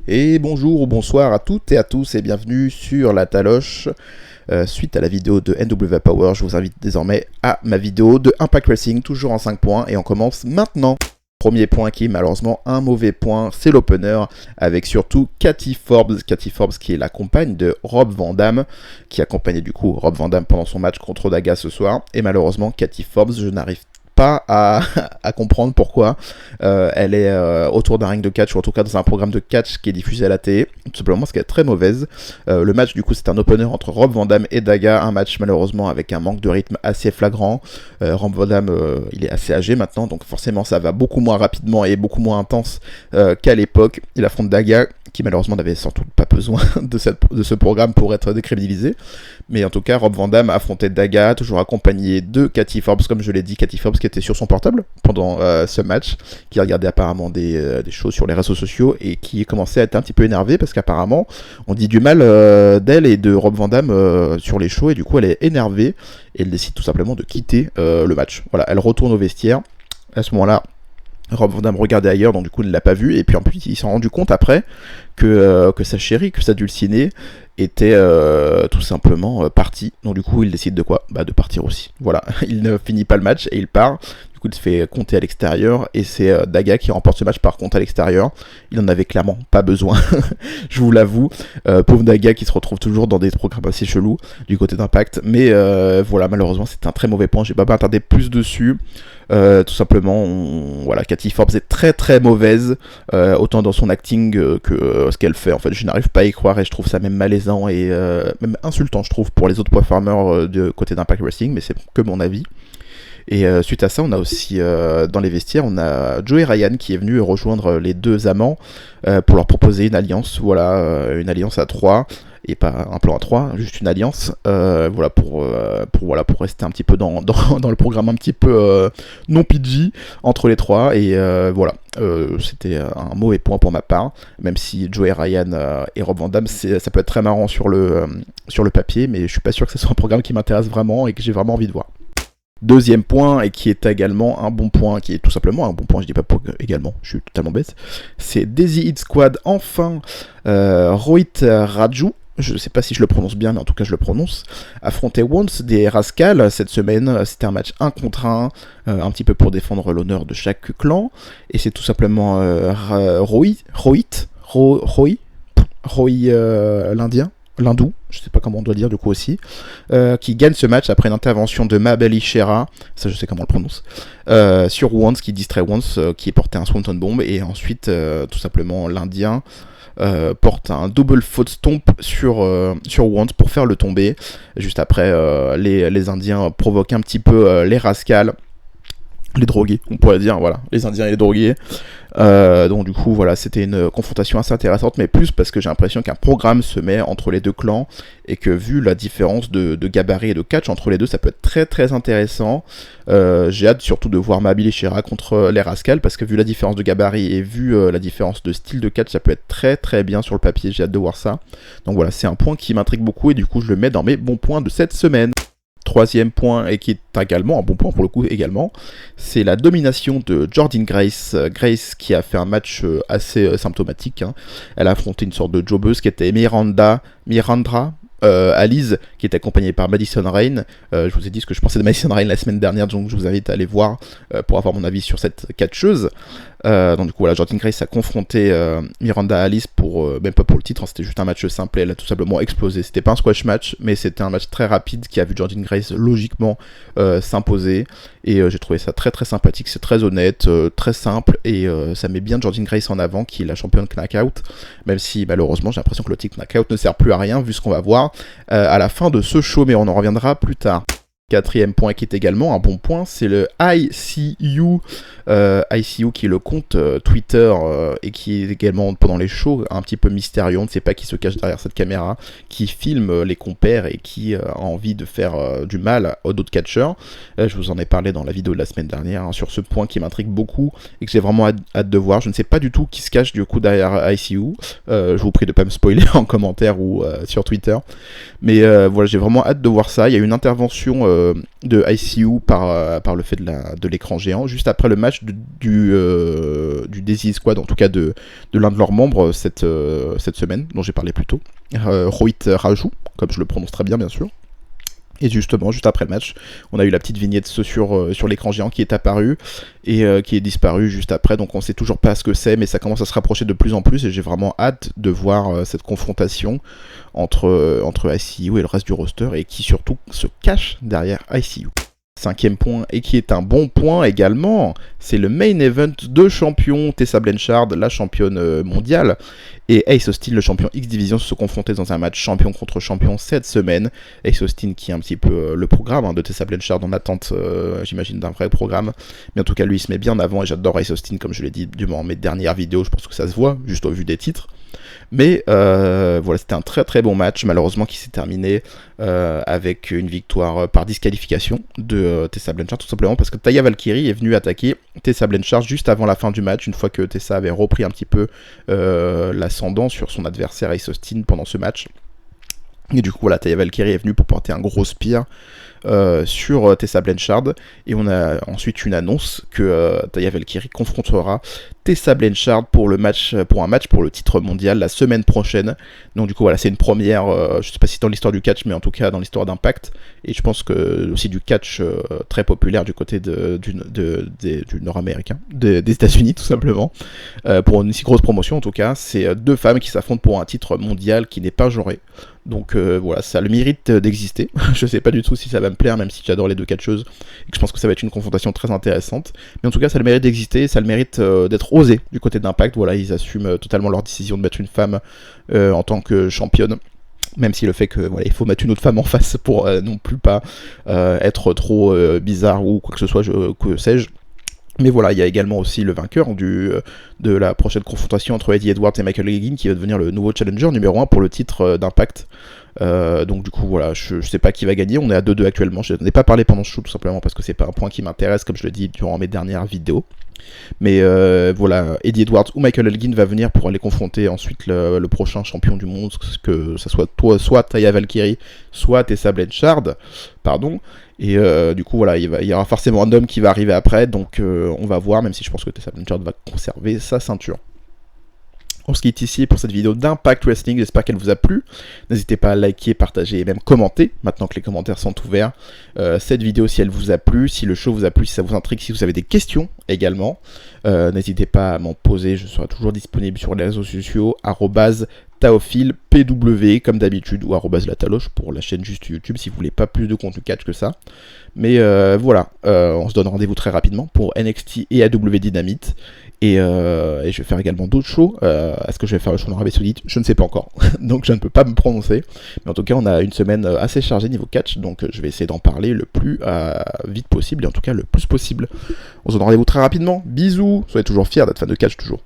Et bonjour ou bonsoir à toutes et à tous et bienvenue sur la Taloche. Suite à la vidéo de NW Power, je vous invite désormais à ma vidéo de Impact Wrestling, toujours en 5 points, et on commence maintenant. Premier point qui est malheureusement un mauvais point, c'est l'opener, avec surtout Katie Forbes qui est la compagne de Rob Van Dam, qui accompagnait du coup Rob Van Dam pendant son match contre Daga ce soir, et malheureusement Katie Forbes, je n'arrive pas à comprendre pourquoi elle est autour d'un ring de catch, ou en tout cas dans un programme de catch qui est diffusé à la télé, tout simplement parce qu'elle est très mauvaise. Le match du coup c'est un opener entre Rob Van Dam et Daga, un match malheureusement avec un manque de rythme assez flagrant. Rob Van Dam il est assez âgé maintenant, donc forcément ça va beaucoup moins rapidement et beaucoup moins intense qu'à l'époque. Il affronte Daga qui malheureusement n'avait surtout pas besoin de ce programme pour être décrédibilisé. Mais en tout cas, Rob Van Dam affrontait Daga, toujours accompagné de Katie Forbes, comme je l'ai dit, Katie Forbes qui était sur son portable pendant ce match, qui regardait apparemment des choses sur les réseaux sociaux et qui commençait à être un petit peu énervée parce qu'apparemment on dit du mal d'elle et de Rob Van Dam sur les shows, et du coup elle est énervée et elle décide tout simplement de quitter le match. Voilà, elle retourne au vestiaire. À ce moment-là, Rob Van Dam regardait ailleurs, donc du coup il ne l'a pas vu, et puis en plus il s'est rendu compte après que sa chérie, que sa dulcinée était tout simplement partie. Donc du coup il décide de quoi ? De partir aussi. Voilà, il ne finit pas le match et il part. Du coup il se fait compter à l'extérieur, et c'est Daga qui remporte ce match par contre à l'extérieur. Il en avait clairement pas besoin, je vous l'avoue. Pauvre Daga qui se retrouve toujours dans des programmes assez chelous du côté d'Impact. Mais voilà, malheureusement c'est un très mauvais point, j'ai pas m'attarder plus dessus. Tout simplement, voilà, Katie Forbes est très très mauvaise, autant dans son acting que ce qu'elle fait. En fait, je n'arrive pas à y croire et je trouve ça même malaisant et même insultant, je trouve, pour les autres performers de côté d'Impact Wrestling, mais c'est que mon avis. Et suite à ça, on a aussi dans les vestiaires, on a Joey Ryan qui est venu rejoindre les deux amants pour leur proposer une alliance, voilà, une alliance à 3. Et pas un plan à 3, juste une alliance, voilà, pour rester un petit peu dans le programme un petit peu non PG entre les trois, et voilà, c'était un mauvais point pour ma part, même si Joey Ryan et Rob Van Dam, ça peut être très marrant sur le papier, mais je suis pas sûr que ce soit un programme qui m'intéresse vraiment et que j'ai vraiment envie de voir. Deuxième point, et qui est également un bon point, qui est tout simplement un bon point, je dis pas pour également, je suis totalement bête, c'est Daisy Hit Squad, enfin, Rohit Raju, je ne sais pas si je le prononce bien, mais en tout cas je le prononce, affrontait Once des Rascals cette semaine. C'était un match 1 contre 1, un petit peu pour défendre l'honneur de chaque clan, et c'est tout simplement Roy l'Hindou, je sais pas comment on doit dire du coup aussi, qui gagne ce match après une intervention de Mabel Ishera, ça je sais comment on le prononce, sur Once, qui distrait Once, qui portait un Swanton Bomb, et ensuite tout simplement l'Indien porte un double foot stomp sur Once pour faire le tomber. Juste après, les Indiens provoquent un petit peu les Rascals, les drogués, on pourrait dire, voilà, les Indiens et les drogués. Donc du coup, voilà, c'était une confrontation assez intéressante, mais plus parce que j'ai l'impression qu'un programme se met entre les deux clans, et que vu la différence de gabarit et de catch entre les deux, ça peut être très très intéressant. J'ai hâte surtout de voir Mabel Ishera contre les Rascals, parce que vu la différence de gabarit et vu la différence de style de catch, ça peut être très très bien sur le papier, j'ai hâte de voir ça. Donc voilà, c'est un point qui m'intrigue beaucoup, et du coup je le mets dans mes bons points de cette semaine. Troisième point, et qui est également un bon point pour le coup également, c'est la domination de Jordynne Grace. Grace qui a fait un match assez symptomatique, hein. Elle a affronté une sorte de jobbeuse qui était Mirandra Alice, qui est accompagnée par Madison Rayne. Je vous ai dit ce que je pensais de Madison Rayne la semaine dernière, donc je vous invite à aller voir pour avoir mon avis sur cette catcheuse. Donc du coup voilà, Jordynne Grace a confronté Miranda Alice même pas pour le titre, hein, c'était juste un match simple, et elle a tout simplement explosé. C'était pas un squash match, mais c'était un match très rapide qui a vu Jordynne Grace logiquement s'imposer, et j'ai trouvé ça très très sympathique, c'est très honnête, très simple, et ça met bien Jordynne Grace en avant, qui est la championne Knockout, même si malheureusement j'ai l'impression que le titre Knockout ne sert plus à rien vu ce qu'on va voir à la fin de ce show, mais on en reviendra plus tard. Quatrième point, qui est également un bon point, c'est le ICU, qui est le compte Twitter, et qui est également pendant les shows un petit peu mystérieux, on ne sait pas qui se cache derrière cette caméra, qui filme les compères et qui a envie de faire du mal aux d'autres catcheurs. Je vous en ai parlé dans la vidéo de la semaine dernière, hein, sur ce point qui m'intrigue beaucoup et que j'ai vraiment hâte de voir. Je ne sais pas du tout qui se cache du coup derrière ICU, je vous prie de ne pas me spoiler en commentaire ou sur Twitter, mais voilà, j'ai vraiment hâte de voir ça. Il y a une intervention de ICU par le fait de l'écran géant, juste après le match du Daisy Squad, en tout cas de l'un de leurs membres cette semaine, dont j'ai parlé plus tôt, Rohit Raju, comme je le prononce très bien sûr. Et justement, juste après le match, on a eu la petite vignette sur l'écran géant qui est apparue et qui est disparue juste après. Donc on sait toujours pas ce que c'est, mais ça commence à se rapprocher de plus en plus et j'ai vraiment hâte de voir cette confrontation entre ICU et le reste du roster et qui surtout se cache derrière ICU. Cinquième point, et qui est un bon point également, c'est le main event de champion. Tessa Blanchard, la championne mondiale, et Ace Austin, le champion X-Division, se confrontaient dans un match champion contre champion cette semaine. Ace Austin qui est un petit peu le programme de Tessa Blanchard en attente, j'imagine, d'un vrai programme. Mais en tout cas, lui, il se met bien en avant et j'adore Ace Austin, comme je l'ai dit durant mes dernières vidéos. Je pense que ça se voit, juste au vu des titres. Mais voilà, c'était un très très bon match, malheureusement qui s'est terminé avec une victoire par disqualification de Tessa Blanchard, tout simplement parce que Taya Valkyrie est venue attaquer Tessa Blanchard juste avant la fin du match, une fois que Tessa avait repris un petit peu l'ascendant sur son adversaire Ace Austin pendant ce match. Et du coup, voilà, Taya Valkyrie est venue pour porter un gros spear sur Tessa Blanchard, et on a ensuite une annonce que Taya Valkyrie confrontera Tessa Blanchard pour un match pour le titre mondial la semaine prochaine. Donc du coup voilà, c'est une première, je sais pas si dans l'histoire du catch, mais en tout cas dans l'histoire d'Impact, et je pense que aussi du catch très populaire du côté du nord-américain, des États-Unis tout simplement, pour une si grosse promotion en tout cas. C'est deux femmes qui s'affrontent pour un titre mondial qui n'est pas genré. Donc voilà, ça a le mérite d'exister. Je sais pas du tout si ça va me plaire, même si j'adore les deux catcheuses, et que je pense que ça va être une confrontation très intéressante. Mais en tout cas, ça a le mérite d'exister, ça a le mérite d'être osé du côté d'Impact. Voilà, ils assument totalement leur décision de mettre une femme en tant que championne. Même si le fait que voilà, il faut mettre une autre femme en face pour non plus pas être trop bizarre ou quoi que ce soit, que sais-je. Mais voilà, il y a également aussi le vainqueur de la prochaine confrontation entre Eddie Edwards et Michael Elgin qui va devenir le nouveau challenger numéro 1 pour le titre d'Impact. Donc du coup voilà, je sais pas qui va gagner, on est à 2-2 actuellement, je n'ai pas parlé pendant ce show tout simplement parce que c'est pas un point qui m'intéresse comme je le dis durant mes dernières vidéos. Mais voilà, Eddie Edwards ou Michael Elgin va venir pour aller confronter ensuite le prochain champion du monde, que ça soit Taya Valkyrie, soit Tessa Blanchard, pardon. Et du coup voilà, il y aura forcément un homme qui va arriver après, donc on va voir, même si je pense que Tessa Blanchard va conserver sa ceinture. On se quitte ici pour cette vidéo d'Impact Wrestling, j'espère qu'elle vous a plu. N'hésitez pas à liker, partager et même commenter, maintenant que les commentaires sont ouverts. Cette vidéo, si elle vous a plu, si le show vous a plu, si ça vous intrigue, si vous avez des questions également, n'hésitez pas à m'en poser, je serai toujours disponible sur les réseaux sociaux, @taophilpw comme d'habitude, ou @lataloche pour la chaîne juste YouTube si vous voulez pas plus de contenu catch que ça. Mais voilà, on se donne rendez-vous très rapidement pour NXT et AW Dynamite. Et je vais faire également d'autres shows. Est-ce que je vais faire le show en Arabie Saoudite? Je ne sais pas encore. Donc je ne peux pas me prononcer. Mais en tout cas, on a une semaine assez chargée niveau catch. Donc je vais essayer d'en parler le plus vite possible. Et en tout cas, le plus possible. On se donne rendez-vous très rapidement. Bisous. Soyez toujours fiers d'être fan de catch toujours.